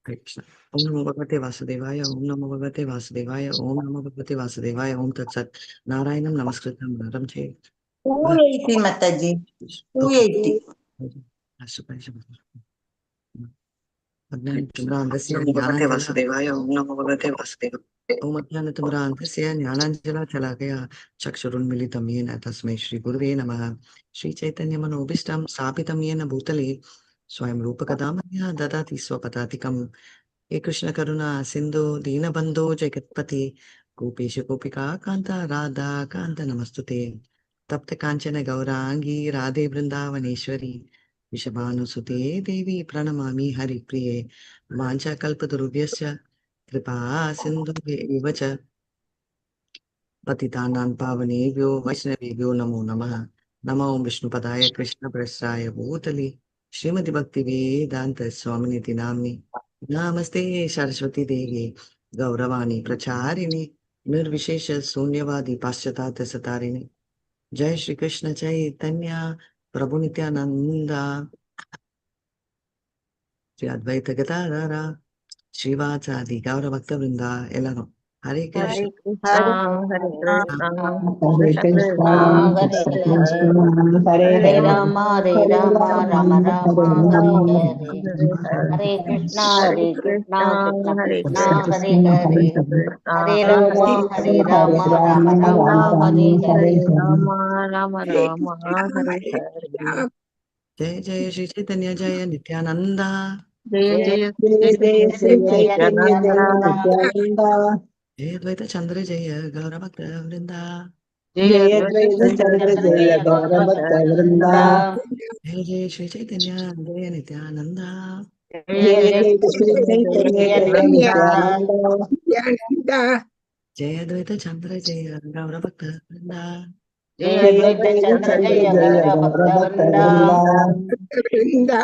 हरे कृष्ण। ओम नमो भगवते वासुदेवाय, ओम नमो भगवते वासुदेवाय, ओम नमो भगवते वासुदेवाय, ओम तत्सत्। नारायणं नमस्कृतं नरं चैव 280 Mataji. 280. ओम भगवते वासुदेवाय, ओम नमो भगवते वासुदेवाय, ओम अज्ञानतिमिरान्धस्य ज्ञानाञ्जनशलाकया चक्षुरुन्मिलितं येन तस्मै श्रीगुरुवे नमः। श्रीचैतन्यमनोभीष्टं स्थापितं येन भूतले स्वयं रूपकदा मह्यं ददाति स्वपदातिकं। हे कृष्ण करुणा सिंधु दीनबंधो जगत्पति गोपेश गोपिका कांता राधा कांता नमस्तुते। तप्त कांचन गौरांगी राधे वृंदावनेश्वरी विषभानुसुते देवी प्रणमामि हरिप्रिये। वाञ्छाकल्पतरुभ्यश्च कृपा सिन्धुभ्येव च पतितानां पावनेभ्यो वैष्णवेभ्यो नमो नमः। नमो विष्णुपदाय कृष्णप्रेष्ठाय भूतले श्रीमति भक्ति वेदांत स्वामिनिति नाम्नि नमस्ते सरस्वती देवी गौरवाणी प्रचारिणे निर्विशेष शून्यवादी पाश्चात्य सतारिणे। जय श्री कृष्ण चैतन्य प्रभु नित्यानंद श्री अद्वैत गदाधर श्रीवासादि गौर भक्त वृंदा एल्लरू हरे Krishna Hare Krishna, Hare Krishna Krishna, Krishna, Krishna Hare Krishna, Hare, Hare Hare Hare, Rama, Hare Rama Rama, Hare Rama, Rama, Hare Hare, Hare Krishna Krishna, Krishna, Hare Krishna Krishna, Krishna, Hare Krishna Hare, Krishna, Hare Hare Rama, Hare, Hare Rama, Hare Rama Rama, Rama, Hare Hare Hare. Rama, Rama Rama, Hare Hare. जय जय श्री चैतन्य जय Nityananda Jaya Jaya Sri Jai Jai Chaitanya Sri Jaya Chaitanya Jai Nityananda, Nityananda, जय द्वैत चंद्र जय गौर भक्त वृंदा Jaya Jai Advaita Advaita Chandra Chandra Jaya Jai Gaura Bhakta Vrinda, Gaurabhakta. जय जय श्री चैतन्य जय Nityananda Jaya Jai Jaya Advaita Sri Sri Chaitanya Chaitanya Jaya Jai Nityananda. Nityananda, जय द्वैत चंद्र जय गौर भक्त वृंदा Jaya Jai Advaita Advaita Chandra Chandra Jaya Jai Gaura Gaura Bhakta Bhakta Vrinda. Vrinda.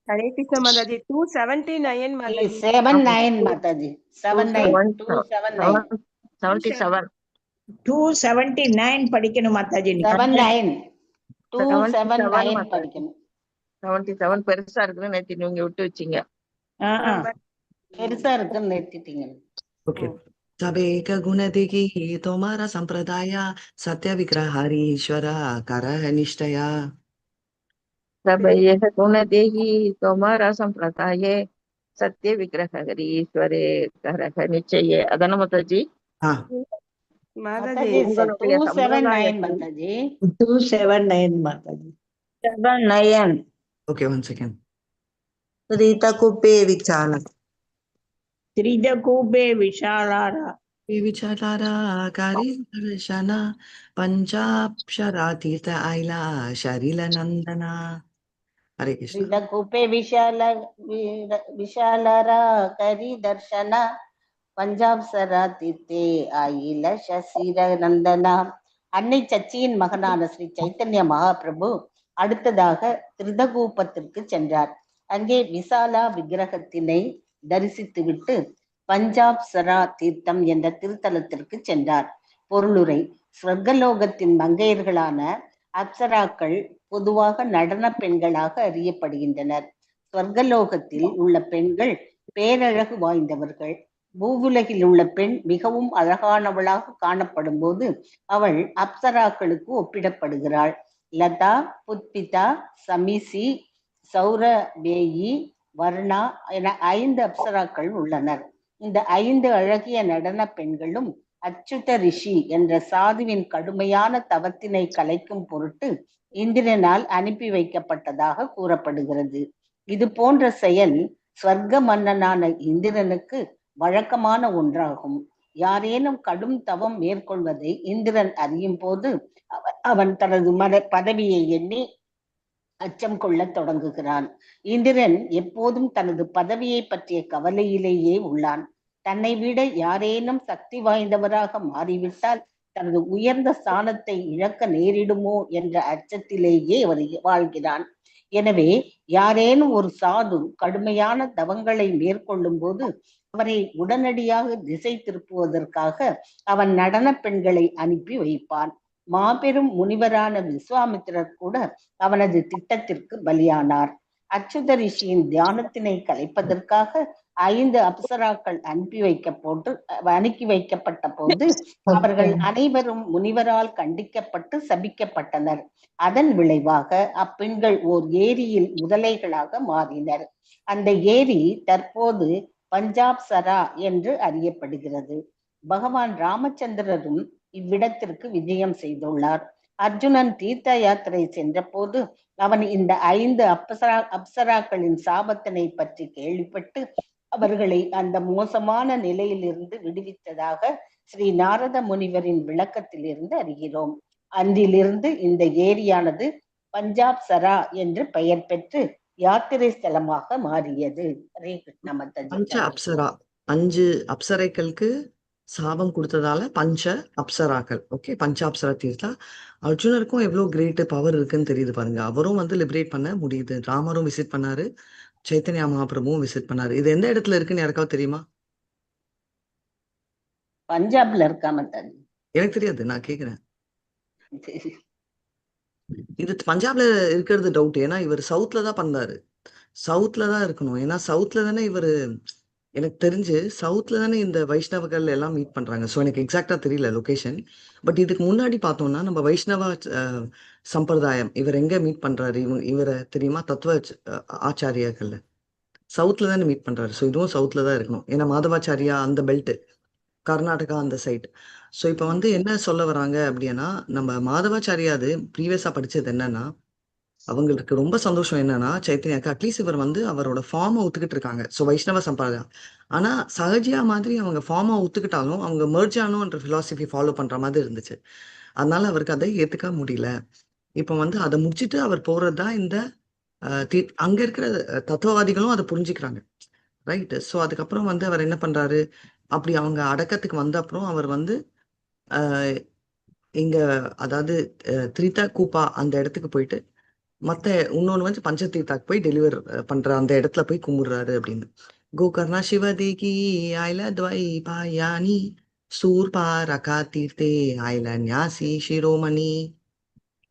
Hare Krishna Mataji, 279 Mataji. 279. 79 Mataji, 79. 277. 77. 279 படிக்கணும் மாதாஜி நீங்க. 79. 77 279 மாதாஜி. படிக்கணும். 77 பெருசா இருக்குன்னு நேத்து நீங்க விட்டு வச்சீங்க. பெருசா இருக்குன்னு நிறுத்திட்டீங்க. ओके। सब एक गुण दिखी तुम्हारा संप्रदाय सत्य विग्रह हरीश्वर कर निष्ठया। सब यह गुण देही तुम्हारा संप्रदाय सत्य विग्रह हरीश्वरे करह निश्चये. அதான மாதாஜி? हाँ Mataji, Mataji, உங்களுடைய 279 சம்பிரதாயத்தில் Mataji. 279 Mataji. 79. Okay one second. रीतकुपे विचालक த்ரிஜகூபே விஷாலாரா विचारा कारी दर्शन पंचाक्षरातीत आईला शरील नंदना। हरे Krishna. Ridakupe Vishalara Kari Darshana Punjab Saratite Aila Shasira Nandana. அன்னை சச்சியின் மகனான ஸ்ரீ சைத்தன்ய மகாபிரபு அடுத்ததாக திருதகூபத்திற்கு சென்றார். அங்கே விசாலா விக்கிரகத்தினை தரிசித்துவிட்டு பஞ்சாப் சரா தீர்த்தம் என்ற திருத்தலத்திற்கு சென்றார். பொருளுரை: ஸ்வர்கலோகத்தின் மங்கையர்களான அப்சராக்கள் பொதுவாக நடன பெண்களாக அறியப்படுகின்றனர். ஸ்வர்கலோகத்தில் உள்ள பெண்கள் பேரழகு வாய்ந்தவர்கள். பூவுலகில் உள்ள பெண் மிகவும் அழகானவளாக காணப்படும் போது அவள் அப்சராக்களுக்கு ஒப்பிடப்படுகிறாள். லதா, புத்பிதா, சமிசி, சௌரபேயி, வர்ணா என 5 அப்சராக்கள் உள்ளனர். இந்த 5 அழகிய நடன பெண்களும் அச்சுத ரிஷி என்ற சாதுவின் கடுமையான தவத்தினை கலைக்கும் பொருட்டு இந்திரனால் அனுப்பி வைக்கப்பட்டதாக கூறப்படுகிறது. இது போன்ற செயல் ஸ்வர்க்க மன்னனான இந்திரனுக்கு வழக்கமான ஒன்றாகும். யாரேனும் கடும் தவம் மேற்கொள்வதை இந்திரன் அறியும் போது அவன் தனது பதவியை எண்ணி அச்சம் கொள்ள தொடங்குகிறான். இந்திரன் எப்போதும் தனது பதவியை பற்றிய கவலையிலேயே உள்ளான். தன்னை விட யாரேனும் சக்தி வாய்ந்தவராக மாறிவிட்டால் தனது உயர்ந்த ஸ்தானத்தை இழக்க நேரிடுமோ என்ற அச்சத்திலேயே அவர் வாழ்கிறான். எனவே யாரேனும் ஒரு சாது கடுமையான தவங்களை மேற்கொள்ளும் போது அவரை உடனடியாக திசை திருப்புவதற்காக அவன் நடன பெண்களை அனுப்பி வைப்பான். மாபெரும் முனிவரான விஸ்வாமித்திரர் கூட அவனது திட்டத்திற்கு பலியானார். அச்சுத ரிஷியின் தியானத்தினை கலைப்பதற்காக 5 அப்சராக்கள் அனுப்பி வைக்கப்பட்ட போது அவர்கள் அனைவரும் முனிவரால் கண்டிக்கப்பட்டு சபிக்கப்பட்டனர். அதன் விளைவாக அப்பெண்கள் ஓர் ஏரியில் முதலைகளாக மாறினர். அந்த ஏரி தற்போது பஞ்சாப் சரா என்று அறியப்படுகிறது. பகவான் ராமச்சந்திரரும் இவ்விடத்திற்கு விஜயம் செய்துள்ளார். அர்ஜுனன் தீர்த்த யாத்திரை சென்ற போது அவன் இந்த 5 அப்சராக்களின் சாபத்தினை பற்றி கேள்விப்பட்டு அவர்களை அந்த மோசமான நிலையிலிருந்து விடுவித்ததாக ஸ்ரீ நாரத முனிவரின் விளக்கத்திலிருந்து அறிகிறோம். அன்றிலிருந்து இந்த ஏரியானது பஞ்சாப் சரா என்று பெயர் பெற்று யாத்திரை ஸ்தலமாக மாறியது. ஹரே கிருஷ்ண மாதாஜி. பஞ்ச அப்சரா 5 அப்சரைகளுக்கு சாபம் கொடுத்ததால பஞ்ச அப்சராக்கள். ஓகே, பஞ்சாப்சரா தீர்த்தா. அர்ஜுனருக்கும் எவ்வளவு கிரேட் பவர் இருக்குன்னு தெரியுது பாருங்க. அவரும் வந்து லிபரேட் பண்ண முடியுது. ராமரும் விசிட் பண்ணாரு, சைத்தன்யா மகாபிரபுவும் விசிட் பண்ணாரு. இது எந்த இடத்துல இருக்குன்னு யாருக்காவது தெரியுமா? பஞ்சாப்ல இருக்கா மாதாஜி? எனக்கு தெரியாது, நான் கேக்குறேன். இது பஞ்சாப்ல இருக்கிறது டவுட். ஏன்னா இவர் சவுத்ல தான் பண்ணாரு. சவுத்ல தான் இருக்கணும். ஏன்னா சவுத்ல தானே இவரு, எனக்கு தெரிஞ்சு சவுத்ல தானே இந்த வைஷ்ணவர்கள் எல்லாம் மீட் பண்றாங்க. ஸோ எனக்கு எக்ஸாக்டா தெரியல லொகேஷன். பட் இதுக்கு முன்னாடி பார்த்தோம்னா நம்ம வைஷ்ணவ சம்பிரதாயம் இவர் எங்க மீட் பண்றாரு, இவரை தெரியுமா? தத்துவ ஆச்சாரியாக்கள்ல சவுத்ல தானே மீட் பண்றாரு. ஸோ இதுவும் சவுத்ல தான் இருக்கணும். ஏன்னா மாதவாச்சாரியா அந்த பெல்ட், கர்நாடகா அந்த சைட். ஸோ இப்போ வந்து என்ன சொல்ல வராங்க அப்படின்னா, நம்ம மாதவாச்சாரியாது ப்ரீவியஸா படிச்சது என்னன்னா, அவங்களுக்கு ரொம்ப சந்தோஷம் என்னன்னா சைத்தன்யாக்கு அட்லீஸ்ட் இவர் வந்து அவரோட ஃபார்மை ஒத்துக்கிட்டு இருக்காங்க. ஸோ வைஷ்ணவ சம்பிரதாயம். ஆனா சஹஜியா மாதிரி அவங்க ஃபார்மை ஒத்துக்கிட்டாலும் அவங்க மெர்ஜ் ஆனோன்ற பிலாசபி ஃபாலோ பண்ற மாதிரி இருந்துச்சு. அதனால அவருக்கு அதை ஏத்துக்க முடியல. இப்போ வந்து அதை முடிச்சுட்டு அவர் போறதுதான் இந்த அங்க இருக்கிற தத்துவவாதிகளும் அதை புரிஞ்சுக்கிறாங்க. ரைட். ஸோ அதுக்கப்புறம் வந்து அவர் என்ன பண்றாரு, அப்படி அவங்க அடக்கத்துக்கு வந்த அப்புறம் அவர் வந்து இங்க அதாவது திரிதா கூப்பா அந்த இடத்துக்கு போயிட்டு மத்த இன்னொன்னு வந்து பஞ்சதீர்த்தாக்கு போய் டெலிவர் பண்ற அந்த இடத்துல போய் கும்பிடுறாரு அப்படின்னு. கோகர்ணா சிவதேகி ஆயில துவை பாயானி சூர்பா ரகா தீர்த்தே ஆயில ஞாசி சிரோமணி.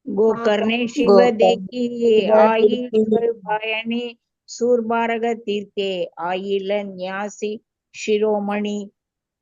गोकर्णे शिव देखी आई பயணி சூர்பாரக தீர்த்தே ஆயில ஞாசி சிரோமணி.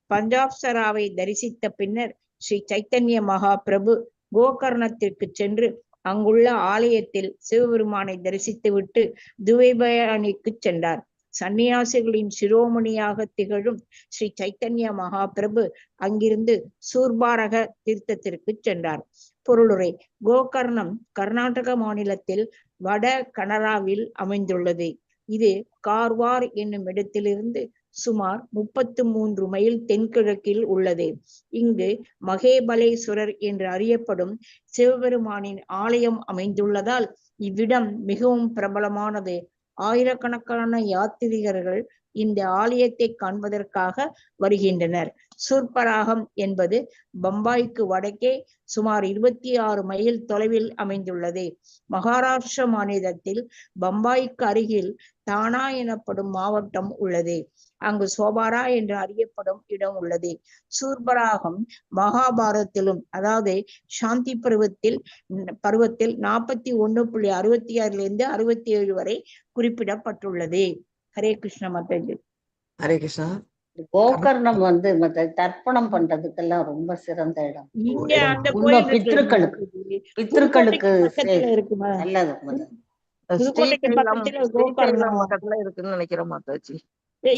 பஞ்சாப்சராவை தரிசித்த பின்னர் ஸ்ரீ சைத்தன்ய மகாபிரபு கோகர்ணத்திற்கு சென்று அங்குள்ள ஆலயத்தில் சிவபெருமானை தரிசித்துவிட்டு துவைபயானிக்கு சென்றார். சன்னியாசிகளின் சிரோமணியாக திகழும் ஸ்ரீ சைத்தன்ய மகாபிரபு அங்கிருந்து சூர்பாரக தீர்த்தத்திற்கு சென்றார். பொருளுரை: கோகர்ணம் கர்நாடக மாநிலத்தில் வட கனராவில் அமைந்துள்ளது. இது கார்வார் என்னும் இடத்திலிருந்து சுமார் 33 மைல் தென்கிழக்கில் உள்ளது. இங்கு மகேபலேஸ்வரர் என்று அறியப்படும் சிவபெருமானின் ஆலயம் அமைந்துள்ளதால் இவ்விடம் மிகவும் பிரபலமானது. ஆயிரக்கணக்கான யாத்திரிகர்கள் இந்த ஆலயத்தை காண்பதற்காக வருகின்றனர். சூர்பராகம் என்பது பம்பாய்க்கு வடக்கே சுமார் 26 மைல் தொலைவில் அமைந்துள்ளது. மகாராஷ்டிர மாநிலத்தில் பம்பாய்க்கு அருகில் தானா எனப்படும் மாவட்டம் உள்ளது. அங்கு சோபாரா என்று அறியப்படும் இடம் உள்ளது. சூர்பராகம் மகாபாரதத்திலும் அதாவது சாந்தி பருவத்தில் 41.66 67 வரை குறிப்பிடப்பட்டுள்ளது. ஹரே கிருஷ்ண மாதாஜி. ஹரே கிருஷ்ணா. கோகர்ணம் வந்து தர்ப்பணம் பண்றதுக்கெல்லாம் ரொம்ப சிறந்த இடம். இங்க அந்த கோயில் பித்ருக்களுக்கு பக்கத்துல இருக்குமா? நல்லது. புதுக்கோட்டைக்கு பக்கத்துல கோகர்ணம் பக்கத்துல இருக்குன்னு நினைக்கிறேன் மாதாஜி.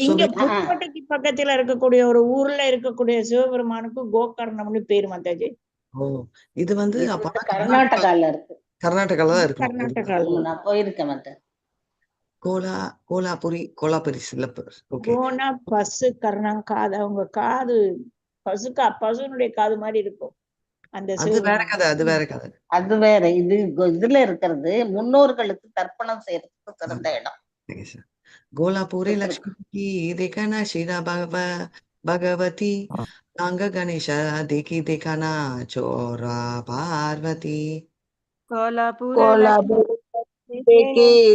இங்க புதுக்கோட்டைக்கு பக்கத்துல இருக்கக்கூடிய ஒரு ஊர்ல இருக்கக்கூடிய சிவபெருமானுக்கு கோகர்ணம்னு பேரு மாதாஜி. ஓ, இது வந்து கர்நாடகால இருக்கு. கர்நாடகால தான் இருக்கு. கர்நாடகால நான் போயிருக்கேன் மாதா. கோலாபுரி சிலப்பர். கோனா பசு கர்ணம் காது, அவங்க காது பசுனுடைய காது மாதிரி இருக்கும். அந்த அது வேற கதை, அது வேற கதை. அது வேற. இது இதுல இருக்கிறது முன்னோர்களுக்கு தர்ப்பணம் செய்யறதுக்கு சிறந்த இடம். கோலாபுரி லக்ஷ்மி தேகானா ஸ்ரீரா பகவதி நாங்க கணேஷா தேகி தேகானா சோரா பார்வதி.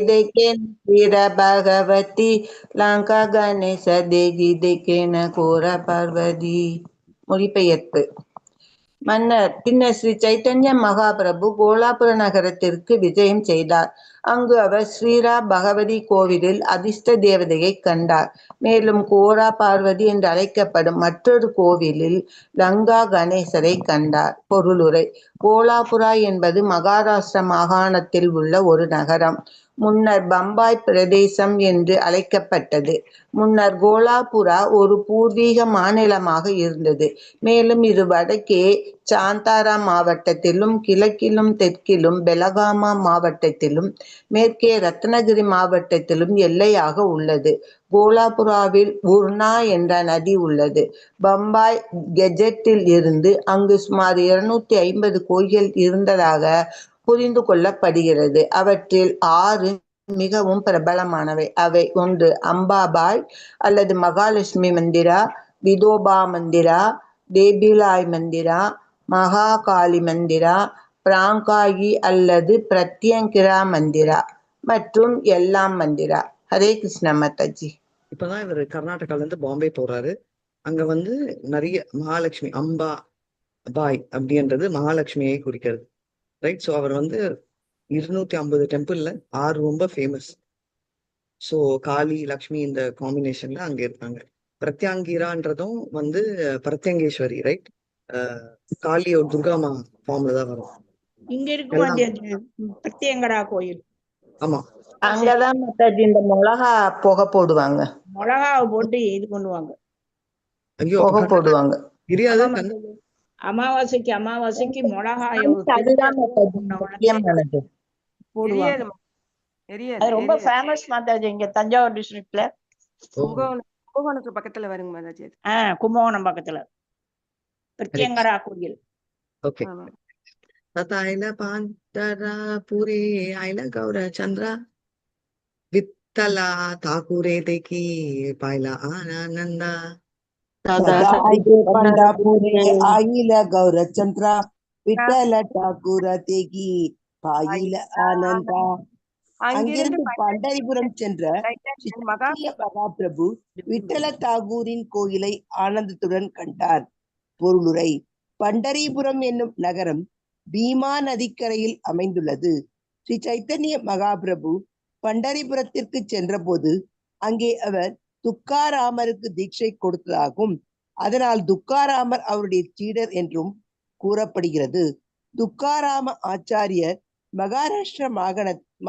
देखे वीरा भगवती लंका गणेश देगी देखे न கோர பார்வதி. மொழிபெயர்ப்பு: மன்னர் பின்னர் ஸ்ரீ சைத்தன்ய மகாபிரபு கோலாபுர நகரத்திற்கு விஜயம் செய்தார். அங்கு அவர் ஸ்ரீரா பகவதி கோவிலில் அதிர்ஷ்ட தேவதையை கண்டார். மேலும் கோரா பார்வதி என்று அழைக்கப்படும் மற்றொரு கோவிலில் லங்கா கணேசரை கண்டார். பொருளுரை: கோலாபுரா என்பது மகாராஷ்டிரா மாகாணத்தில் உள்ள ஒரு நகரம். முன்னர் பம்பாய் பிரதேசம் என்று அழைக்கப்பட்டது. முன்னர் கோலாபுரா ஒரு பூர்வீக மாநிலமாக இருந்தது. மேலும் இது வடக்கே சாந்தாரா மாவட்டத்திலும், கிழக்கிலும் தெற்கிலும் பெலகாமா மாவட்டத்திலும், மேற்கே ரத்னகிரி மாவட்டத்திலும் எல்லையாக உள்ளது. கோலாபுராவில் உர்னா என்ற நதி உள்ளது. பம்பாய் கெஜெட்டில் இருந்து அங்கு சுமார் 250 கோயில்கள் இருந்ததாக புரிந்து கொள்ளப்படுகிறது. அவற்றில் 6 மிகவும் பிரபலமானவை. அவை: 1 அம்பாபாய் அல்லது மகாலட்சுமி மந்திரா, விதோபா மந்திரா, தேபிலாய் மந்திரா, மகாகாளி மந்திரா, பிராங்காயி அல்லது பிரத்யங்கிரா மந்திரா மற்றும் எல்லாம் மந்திரா. ஹரே கிருஷ்ண மாதாஜி. இப்பதான் இவர் கர்நாடகால இருந்து பாம்பே போறாரு. அங்க வந்து நிறைய மகாலட்சுமி, அம்பா பாய் அப்படின்றது மகாலட்சுமியை குறிக்கிறது, ரைட்? ஸோ அவர் வந்து 250 டெம்பிள்ல 6 ரொம்ப ஃபேமஸ். ஸோ காளி லக்ஷ்மி இந்த காம்பினேஷன்ல அங்க இருக்காங்க. பிரத்யாங்கிரான்றதும் வந்து பிரத்யங்கேஸ்வரி, ரைட்? காளியோ துர்காமா ஃபார்ம்ல தான் வரும். இங்க இருக்கு பிரத்யங்கரா கோயில். ஆமா, அங்கதான் மாதாஜி இந்த மிளகா புகை போடுவாங்க. மிளகாவை போட்டு இது பண்ணுவாங்க. ஐயோ, புகை போடுவாங்க. தெரியாது. அமாவாசைக்கு மிளகாய அதுதான் மாதாஜி முக்கியமானது. போடுவாங்க. தெரியாதுமா, தெரியாது. அது ரொம்ப ஃபேமஸ் மாதாஜி இங்க தஞ்சாவூர் டிஸ்ட்ரிக்ட்ல. கும்பகோணத்துக்கு பக்கத்துல வருங்க மாதாஜி அது. கும்பகோணம் பக்கத்துல பிரத்யங்கரா கோயில். ஓகே. ததாயில பாந்தரா புரே ஐல கௌர சந்திரா வித்தலா தாக்குரே தேக்கி பாய்லா ஆனந்தா ஆயில கௌர சந்திரா விட்டல டாக்கூர தேகி பாயில ஆனந்தா. அங்கிருந்து பண்டரிபுரம் சென்ற மகாபிரபு விட்டல தாகூரின் கோயிலை ஆனந்தத்துடன் கண்டார். பொருளுரை: பண்டரிபுரம் என்னும் நகரம் பீமா நதிக்கரையில் அமைந்துள்ளது. ஸ்ரீ சைத்தன்ய மகாபிரபு பண்டரிபுரத்திற்கு சென்றபோது அங்கே அவர் துக்காராமருக்கு தீட்சை கொடுத்ததாகும். அதனால் துக்காராமர் அவருடைய சீடர் என்றும் கூறப்படுகிறது. துக்காராம ஆச்சாரியர் மகாராஷ்டிர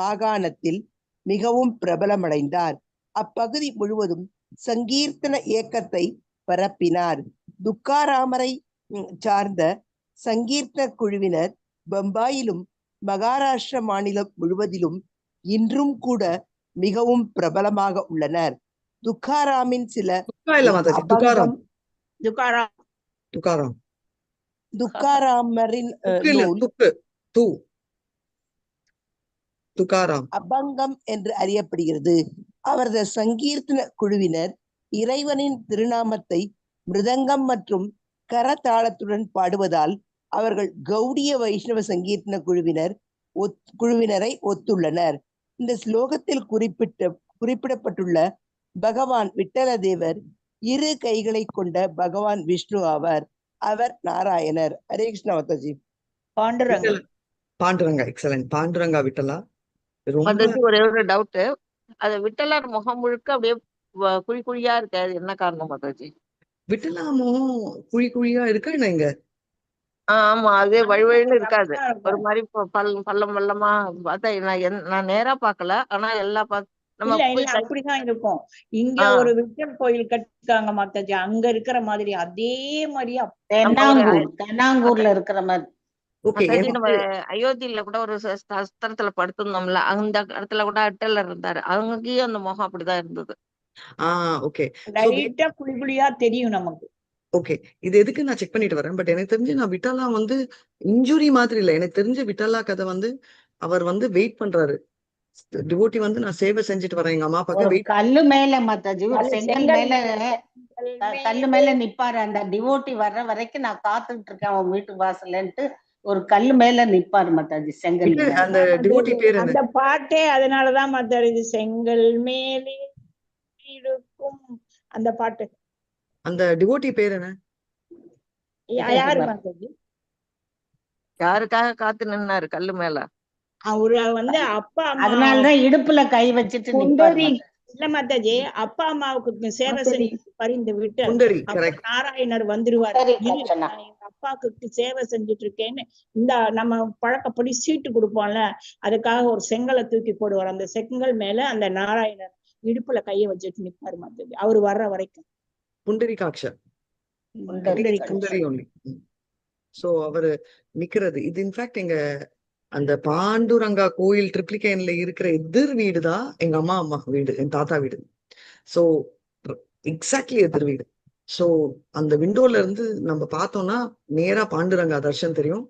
மாகாணத்தில் மிகவும் பிரபலமடைந்தார். அப்பகுதி முழுவதும் சங்கீர்த்தன இயக்கத்தை பரப்பினார். துக்காராமரை சார்ந்த சங்கீர்த்தன குழுவினர் பம்பாயிலும் மகாராஷ்டிர மாநிலம் முழுவதிலும் இன்றும் கூட மிகவும் பிரபலமாக உள்ளனர். துக்காராமின் சில துக்காராமரின் அபங்கம் என்று அறியப்படுகிறது. அவரது சங்கீர்த்தன குழுவினர் இறைவனின் திருநாமத்தை மிருதங்கம் மற்றும் கரதாளத்துடன் பாடுவதால் அவர்கள் கௌடிய வைஷ்ணவ சங்கீர்த்தன குழுவினரை ஒத்துள்ளனர். இந்த ஸ்லோகத்தில் குறிப்பிடப்பட்டுள்ள பகவான் விட்டல தேவர் 2 கைகளை கொண்ட பகவான் விஷ்ணு ஆவார். அவர் நாராயணர். ஹரே கிருஷ்ண மாதாஜி. பாண்டுரங்கா, எக்ஸலென்ட். பாண்டுரங்கா விட்டலா. ஒரே ஒரு டவுட், அது விட்டலர் முகம் முழுக்க அப்படியே குழி குழியா இருக்கு, அது என்ன காரணம் மாதாஜி? விட்டலா முகம் குழி குழியா இருக்கா என்ன? இங்க ஆமா, அதே வழிவழின்னு இருக்காது, ஒரு மாதிரி பள்ளம் பள்ளமா. நான் நேரா பாக்கல, ஆனா எல்லா அப்படிதான் இருக்கும். இங்க ஒரு விட்டல் கோயில் கட்டிருக்காங்க மாதாஜி, அங்க இருக்கிற மாதிரி அதே மாதிரி தென்னாங்கூர்ல இருக்கிற மாதிரி. நம்ம அயோத்தியில கூட ஒரு ஸ்தலத்துல படுத்திருந்தோம்ல, அந்த இடத்துல கூட அட்டலர் இருந்தாரு, அங்கேயும் அந்த முகம் அப்படிதான் இருந்தது. குழி குழியா தெரியும் நமக்கு. ஓகே, இது எதுக்கு நான் செக் பண்ணிட்டு வரேன். பட் எனக்கு தெரிஞ்சு நான் விட்டலா வந்து இன்ஜுரி மாதிரி இல்ல. எனக்கு தெரிஞ்ச விட்டலா கதை வந்து அவர் வந்து வெயிட் பண்றாரு. டிவோட்டி வந்து நான் சேவை செஞ்சுட்டு வரேன் எங்க அம்மா பக்கம். கல்லு மேல மாதாஜி, செங்கல் மேல கல்லு மேல நிப்பாரு. அந்த டிவோட்டி வர்ற வரைக்கும் நான் காத்துட்டு இருக்கேன் அவன் வீட்டு வாசலன்ட்டு ஒரு கல்லு மேல நிப்பாரு மாதாஜி, செங்கல். அந்த டிவோட்டி பேரு அந்த பாட்டே அதனாலதான் மாதாஜி, செங்கல் மேலே இருக்கும் அந்த பாட்டு. அந்த டிவோட்டி பேர் என்ன? யாரு மாதாஜி? யாருக்காக காத்து நின்னாரு கல்லு மேல? அவரு வந்து அப்பா அம்மா அதனாலதான் இடுப்புல கை வச்சுட்டு நிப்பாரு புண்டரி மாதாஜி. இல்ல மாதாஜி, அப்பா அம்மாவுக்கு சேவை செஞ்சு பரிந்து விட்டு புண்டரி அப்ப கரெக்ட். நாராயணர் வந்துருவாரு. சரி, இரு, லட்சணா. நான் எங்க அப்பாவுக்கு சேவை செஞ்சுட்டு இருக்கேன்னு இந்த நம்ம பழக்கப்படி சீட்டு கொடுப்போம்ல, அதுக்காக ஒரு செங்கலை தூக்கி போடுவார். அந்த செங்கல் மேல அந்த நாராயணர் இடுப்புல கைய வச்சுட்டு நிப்பாரு மாதாஜி, அவரு வர்ற வரைக்கும். புண்டரிகாட்சர். புண்டரி புண்டரி ஒன்லி. சோ அவரு நிக்கிறது இது இன்ஃபேக்ட் எங்க அந்த பாண்டுரங்கா கோயில் ட்ரிப்ளிகேன்ல இருக்கிற எதிர் வீடு தான் எங்க அம்மா வீடு, என் தாத்தா வீடு. சோ எக்ஸாக்ட்லி எதிர் வீடு. சோ அந்த விண்டோல இருந்து நம்ம பார்த்தோம்னா நேரா பாண்டுரங்கா தர்ஷன் தெரியும்.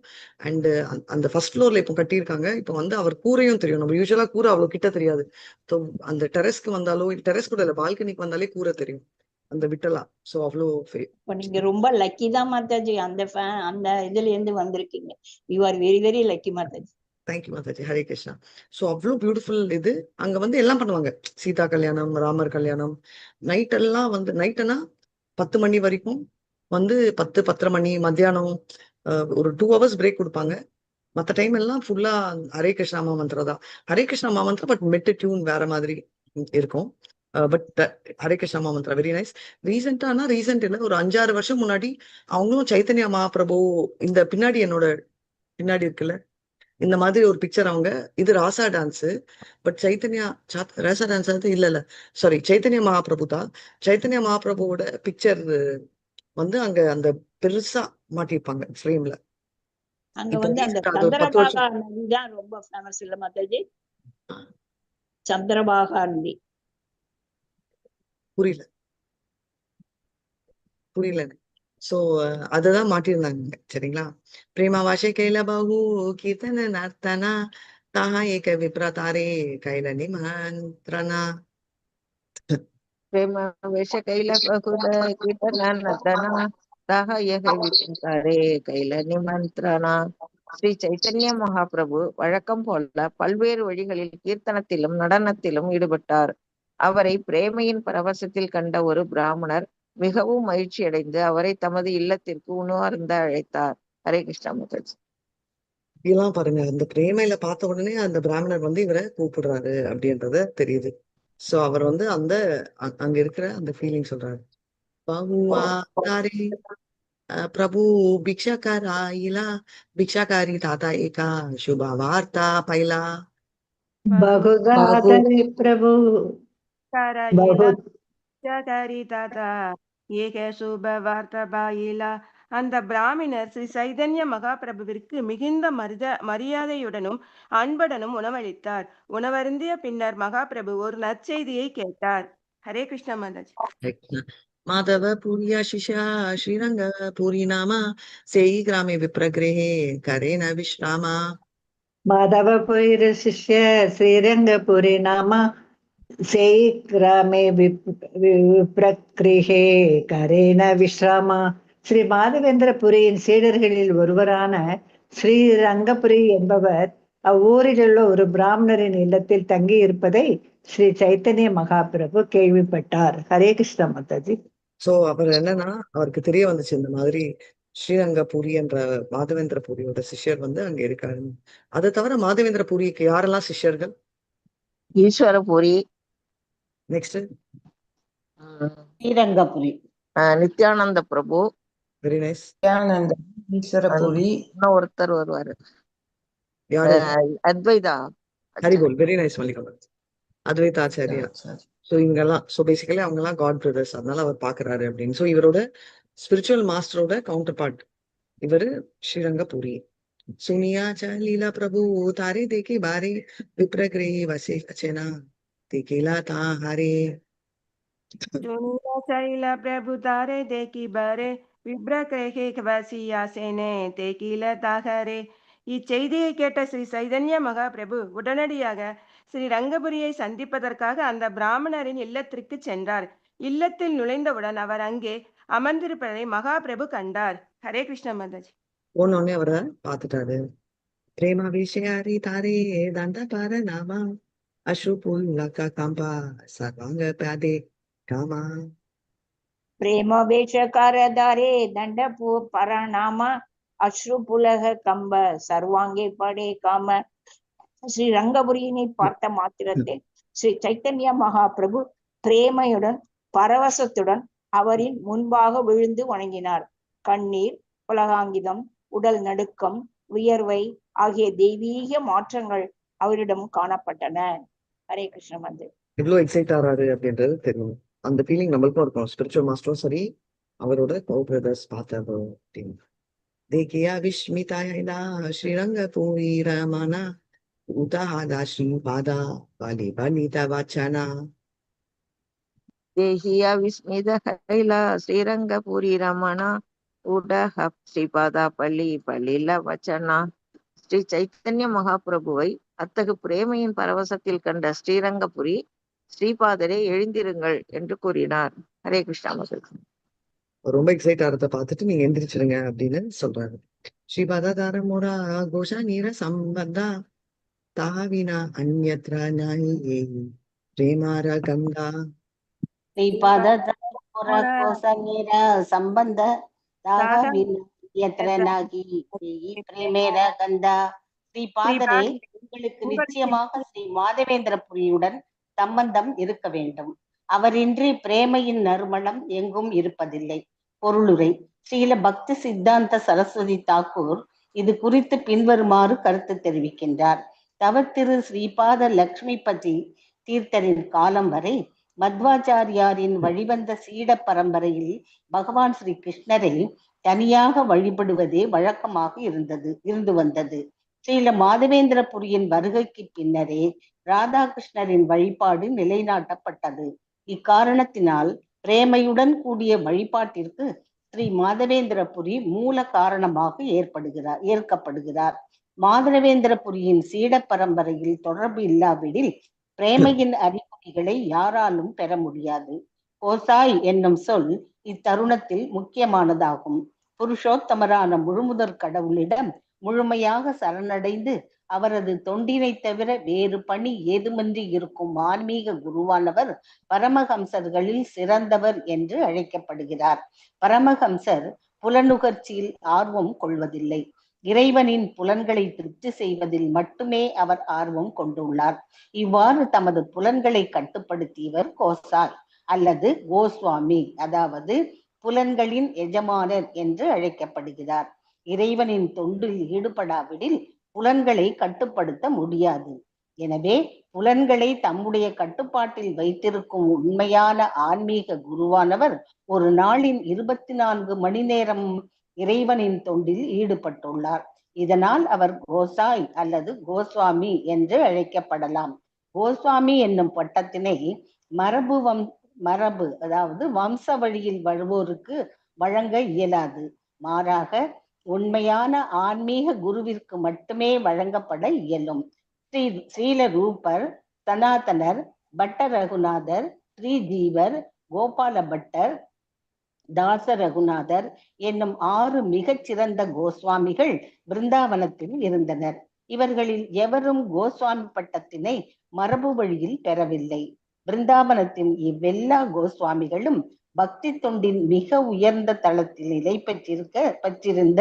அண்ட் அந்த ஃபர்ஸ்ட் ஃப்ளோர்ல இப்போ கட்டியிருக்காங்க. இப்போ வந்து அவர் கூரையும் தெரியும். நம்ம யூஸ்வலா கூரை அவ்வளவு கிட்ட தெரியாது. ஸோ அந்த டெரஸ்க்கு வந்தாலோ, டெரஸ் கூட இல்ல, பால்கனிக்கு வந்தாலே கூரை தெரியும் அந்த விட்டலா. சோ அவ்வளோ இப்ப நீங்க ரொம்ப லக்கி தான் மாதாஜி, அந்த இதுல இருந்து வந்திருக்கீங்க. You are very very lucky Mataji. Thank you Mataji. Hare Krishna. So அவ்வளோ பியூட்டிஃபுல் இது. அங்க வந்து எல்லாம் பண்ணுவாங்க. சீதா கல்யாணம், ராமர் கல்யாணம். நைட் எல்லாம் வந்து நைட்டுனா 10 மணி வரைக்கும் வந்து 10-10:30 மணி மத்தியானம் ஒரு 2 ஹவர்ஸ் பிரேக் கொடுப்பாங்க. மற்ற டைம் எல்லாம் ஃபுல்லா ஹரே கிருஷ்ணா மந்திரம் தான். ஹரே கிருஷ்ணா மந்திரம் பட் மெட்டு டியூன் வேற மாதிரி இருக்கும். பட் ஹரே கிருஷ்ணா மந்திரம் வெரி நைஸ். ரீசெண்ட் இல்லை, ஒரு 5-6 வருஷம் முன்னாடி அவங்களும் சைத்தன்யா மகாபிரபு இந்த பின்னாடி என்னோட பின்னாடி இருக்குல்ல, இந்த மாதிரி ஒரு பிக்சர் அவங்க, இது ராசா டான்ஸ். பட் ராசா டான்ஸ் அது இல்ல சாரி, சைத்தன்யா மகாபிரபு தான். சைத்தன்யா மகாபிரபுவோட பிக்சர் வந்து அங்க அந்த பெருசா மாட்டிருப்பாங்க ஃப்ரேம்ல. அங்க இப்ப வந்து அந்த recent அது ஒரு 10 சந்திரபாகா வருஷம். நதி தான் ரொம்ப ஃபேமஸ் இல்ல மாதாஜி? சந்திரபாகா நதி. புரியல. சோ அததான் மாட்டிருந்தாங்க. சரிங்களா? பிரேமா வாஷே கைல பகு கீர்த்தன நர்த்தனா தாஹா ஏக விப்ரதாரே கைல நிமந்திரணா. प्रेम वेश कैल बहुल कीर्तन नर्तना दाह यह विचारे கைல நிமந்திரணா. ஸ்ரீ சைத்தன்ய மகாபிரபு வழக்கம் போல பல்வேறு வழிகளில் கீர்த்தனத்திலும் நடனத்திலும் ஈடுபட்டார். அவரை பிரேமையின் பரவசத்தில் கண்ட ஒரு பிராமணர் மிகவும் மகிழ்ச்சி அடைந்து அவரை தமது இல்லத்திற்கு உணவருந்த அழைத்தார். ஹரே கிருஷ்ணா மாதாஜி. இதெல்லாம் பாருங்க, அந்த பிரேமையில பார்த்த உடனே அந்த பிராமணர் வந்து இவரை கூப்பிடுறாரு அப்படின்றது தெரியுது. சோ அவர் வந்து அந்த அங்க இருக்கிற அந்த ஃபீலிங் சொல்றாரு. பகுவா தாரே பிரபு भिक्षाकारायिला भिक्षाकारी ताता एका शुभा वार्ता पहिला. बहुधा तरे प्रभु बहु தாத்தா ஏக சுப வார்த்த பாயிலா. அந்த பிராமணர் ஸ்ரீ சைதன்ய மகாபிரபுவிற்கு மிகுந்த மரியாதையுடனும் அன்புடனும் உணவளித்தார். உணவருந்திய பின்னர் மகாபிரபு ஒரு நற்செய்தியை கேட்டார். ஹரே கிருஷ்ணா மாதாஜி. माधव पुरिया शिष्या श्रीरंग पुरी नामा सेई ग्रामे विप्रगृहे करेन विश्रामा. माधवपुर शिष्य श्रीरंगपुरी नाम सेई ग्रामे विप्रगृहे करेन विश्रामा. ஸ்ரீ மாதவேந்திரபுரியின் சீடர்களில் ஒருவரான ஸ்ரீரங்கபுரி என்பவர் அவ்வூரிலுள்ள ஒரு பிராமணரின் இல்லத்தில் தங்கி இருப்பதை ஸ்ரீ சைத்தன்ய மகாபிரபு கேள்விப்பட்டார். ஹரே கிருஷ்ணா மாதாஜி. சோ அவர் என்னன்னா, அவருக்கு தெரிய வந்துச்சு இந்த மாதிரி ஸ்ரீரங்கபுரி என்ற மாதவேந்திர பூரியோட சிஷ்யர் வந்து அங்க இருக்காரு. அதை தவிர மாதவேந்திர பூரிக்கு யாரெல்லாம் சிஷ்யர்கள்? ஈஸ்வரபுரி, நெக்ஸ்ட் ஸ்ரீரங்கபுரி, நித்யானந்த பிரபு, வெரி நைஸ். ஈஸ்வரபுரி ஒருத்தர் வருவாரு, யாரு? Advaita. Haribol. Very nice Mallika. Advaita Acharya. So இவங்கெல்லாம், ஸோ பேசிக்கலி அவங்கெல்லாம் காட் பிரதர்ஸ், அதனால அவர் பாக்குறாரு அப்படின்னு. ஸோ இவரோட ஸ்பிரிச்சுவல் மாஸ்டரோட கவுண்டர் பார்ட் இவரு ஸ்ரீரங்கபுரி. சுனியா லீலா பிரபு தாரே தேக்கி பாரே விப்ரகிரே வசே கச்சனா தேக்கிலா தாஹாரே. சைல பிரபு தாரே தேக்கி பாரே விப்ரகிரகே வசியாசேனே தேக்கில தாகரே. இச்செய்தியை கேட்ட ஸ்ரீ சைதன்ய மகாபிரபு உடனடியாக ஸ்ரீ ரங்கபுரியை சந்திப்பதற்காக அந்த பிராமணரின் இல்லத்திற்கு சென்றார். இல்லத்தில் நுழைந்தவுடன் அவர் அங்கே அமர்ந்திருப்பதை மகாபிரபு கண்டார். ஹரே கிருஷ்ண மாதாஜி. போனோடனே அவரை பார்த்துட்டாரு. பிரேமா விஷயாரி தாரே தண்ட பார நாமா அஸ்ருபுல்லக கம்பா சர்வாங்க பாதே காமா. பிரேம வேஷக்காரதாரே தண்ட பரணாம அஸ்ரு புலக கம்ப சர்வாங்கே படே காம. ஸ்ரீ ரங்கபுரியினை பார்த்த மாத்திரத்தில் ஸ்ரீ சைத்தன்ய மகாபிரபு பிரேமையுடன் பரவசத்துடன் அவரின் முன்பாக விழுந்து வணங்கினார். கண்ணீர், புலகாங்கிதம், உடல் நடுக்கம், வியர்வை ஆகிய தெய்வீக மாற்றங்கள் அவரிடம் காணப்பட்டன. ஹரே கிருஷ்ண மந்திர். எவ்வளவு எக்ஸைட் ஆறாரு அப்படின்றது தெரியும். அந்த ஃபீலிங் நம்மளுக்கும் இருக்கும். ஸ்பிரிச்சுவல் மாஸ்டரும் சரி, அவரோட கோ பிரதர்ஸ் பார்த்தப்போ அப்படின்னு. தேக்கியா விஸ்மிதாயா ஸ்ரீரங்கபுரி ரமணா உதாஹாதா ஸ்ரீபாதா பலி பலித வச்சனா. தேஹியா விஸ்மித கைலா ஸ்ரீரங்கபுரி ரமணா உடஹ ஸ்ரீபாதா பள்ளி பள்ளில வச்சனா. ஸ்ரீ சைத்தன்ய மகாபிரபுவை அத்தகு பிரேமையின் பரவசத்தில் கண்ட ஸ்ரீரங்கபுரி ஸ்ரீபாதரே எழுந்திருங்கள் என்று கூறினார். ஹரே கிருஷ்ணா மகன். ரொம்ப எக்ஸைட் ஆகிறத பார்த்துட்டு நீங்க எந்திரிச்சிருங்க அப்படின்னு சொல்றாரு. ஸ்ரீபாதா தாரமுரா கோஷா நீர சம்பந்தா தாவினா அந்யத்ர நாயி பிரேமார கங்கா. ஸ்ரீபாத கோசமீர சம்பந்த பிரேமேர கந்தா. ஸ்ரீபாதரே, உங்களுக்கு நிச்சயமாக ஸ்ரீ மாதவேந்திரபுரியுடன் சம்பந்தம் இருக்க வேண்டும். அவரின்றி பிரேமையின் நறுமணம் எங்கும் இருப்பதில்லை. பொருளுரை. ஸ்ரீல பக்தி சித்தாந்த சரஸ்வதி தாக்கூர் இது குறித்து பின்வருமாறு கருத்து தெரிவிக்கின்றார். தவத்திரு ஸ்ரீபாத லக்ஷ்மிபதி தீர்த்தரின் காலம் வரை மத்வாச்சாரியாரின் வழிவந்த சீட பரம்பரையில் பகவான் ஸ்ரீ கிருஷ்ணரை தனியாக வழிபடுவதே வழக்கமாக இருந்து வந்தது. ஸ்ரீல மாதவேந்திரபுரியின் வருகைக்கு பின்னரே ராதாகிருஷ்ணரின் வழிபாடு நிலைநாட்டப்பட்டது. இக்காரணத்தினால் பிரேமையுடன் கூடிய வழிபாட்டிற்கு ஸ்ரீ மாதவேந்திரபுரி மூல காரணமாக ஏற்கப்படுகிறார். மாதவேந்திரபுரியின் சீட பரம்பரையில் தொடர்பு இல்லாவிடில் பிரேமையின் அறிகுறிகளை யாராலும் பெற முடியாது. கோசாய் என்னும் சொல் இத்தருணத்தில் முக்கியமானதாகும். புருஷோத்தமரான முழுமுதற் கடவுளிடம் முழுமையாக சரணடைந்து அவரது தொண்டினை தவிர வேறு பணி ஏதுமின்றி இருக்கும் ஆன்மீக குருவானவர் பரமஹம்சர்களில் சிறந்தவர் என்று அழைக்கப்படுகிறார். பரமஹம்சர் புலனுகர்ச்சியில் ஆர்வம் கொள்வதில்லை. இறைவனின் புலன்களை திருப்தி செய்வதில் மட்டுமே அவர் ஆர்வம் கொண்டுள்ளார். இவ்வாறு தமது புலன்களை கட்டுப்படுத்தியவர் கோசாய் அல்லது கோஸ்வாமி, அதாவது புலன்களின் எஜமானர் என்று அழைக்கப்படுகிறார். இறைவனின் தொண்டில் ஈடுபடாவிடில் புலன்களை கட்டுப்படுத்த முடியாது. எனவே புலன்களை தம்முடைய கட்டுப்பாட்டில் வைத்திருக்கும் உண்மையான ஆன்மீக குருவானவர் ஒரு நாளின் 24 மணி நேரம் இறைவனின் தொண்டில் ஈடுபட்டுள்ளார். இதனால் அவர் கோசாய் அல்லது கோஸ்வாமி என்று அழைக்கப்படலாம். கோஸ்வாமி என்னும் பட்டத்தினை மரபு அதாவது வம்ச வழியில் வருவோருக்கு வழங்க இயலாது. மாறாக உண்மையான ஆன்மீக குருவிற்கு மட்டுமே வழங்கப்பட இயலும். ஸ்ரீல ரூபர், சனாதனர், பட்ட ரகுநாதர், ஸ்ரீஜீவர், கோபால பட்டர், தாச ரகுநாதர் என்னும் 6 மிகச்சிறந்த கோஸ்வாமிகள் பிருந்தாவனத்தில் இருந்தனர். இவர்களில் எவரும் கோஸ்வாமி பட்டத்தினை மரபு வழியில் பெறவில்லை. பிருந்தாவனத்தின் இவ்வெல்லா கோஸ்வாமிகளும் பக்தி தொண்டின் மிக உயர்ந்த தளத்தில் நிலை பெற்றிருந்த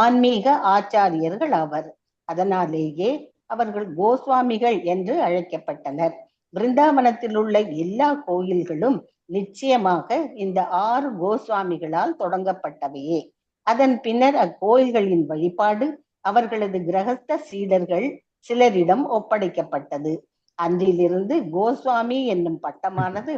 ஆன்மீக ஆச்சாரியர்கள் ஆவர். அதனாலேயே அவர்கள் கோஸ்வாமிகள் என்று அழைக்கப்பட்டனர். பிருந்தாவனத்தில் உள்ள எல்லா கோயில்களும் நிச்சயமாக இந்த 6 கோஸ்வாமிகளால் தொடங்கப்பட்டவையே. அதன் பின்னர் அக்கோயில்களின் வழிபாடு அவர்களது கிரகஸ்த சீடர்கள் சிலரிடம் ஒப்படைக்கப்பட்டது. அன்றிலிருந்து கோஸ்வாமி என்னும் பட்டமானது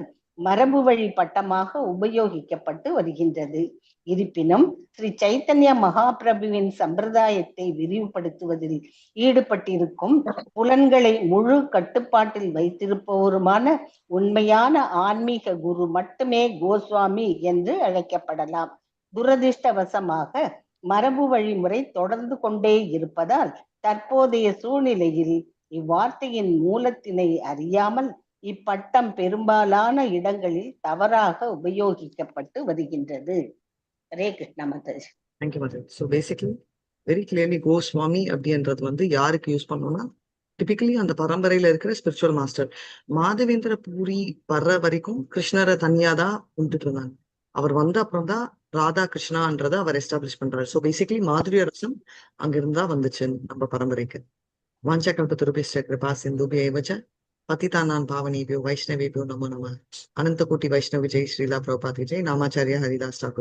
மரபு வழி பட்டமாக உபயோகிக்கப்பட்டு வருகின்றது. இருப்பினும் ஸ்ரீ சைத்தன்ய மகாபிரபுவின் சம்பிரதாயத்தை விரிவுபடுத்துவதில் ஈடுபட்டிருக்கும் புலன்களை முழு கட்டுப்பாட்டில் வைத்திருப்பவருமான உண்மையான ஆன்மீக குரு மட்டுமே கோஸ்வாமி என்று அழைக்கப்படலாம். துரதிர்ஷ்டவசமாக மரபு வழிமுறை தொடர்ந்து கொண்டே இருப்பதால் தற்போதைய சூழ்நிலையில் இவ்வார்த்தையின் மூலத்தினை அறியாமல் இப்பட்டம் பெரும்பாலான இடங்களில் தவறாக உபயோகிக்கப்பட்டு வருகின்றது. Hare Krishna Mataji. Thank you Mataji. So basically very clearly Goswami அப்படின்றது யாருக்கு யூஸ் பண்ணோம்னா டிபிக்கலி அந்த பரம்பரையில இருக்கிற ஸ்பிரிச்சுவல் மாஸ்டர். மாதவேந்திர பூரி வர்ற வரைக்கும் கிருஷ்ணரை தனியா தான் கும்பிட்டுட்டு இருந்தாங்க. அவர் வந்த அப்புறம் தான் ராதா கிருஷ்ணான்றதை அவர் எஸ்டாப்ளிஷ் பண்றாரு. ஸோ பேசிக்கலி மாதுரிய ரசம் அங்கிருந்தா வந்துச்சு நம்ம பரம்பரைக்கு. வாஞ்சகல்பத்தருபிஷ்ட கிருபா சிந்துபியைவ ச पतितानां पावनेभ्यो वैष्णवेभ्यो नमो नमः. अनंत कोटि वैष्णव विजय श्रीला प्रभुपाद विजय. नामाचार्य हरिदास ठाकुर.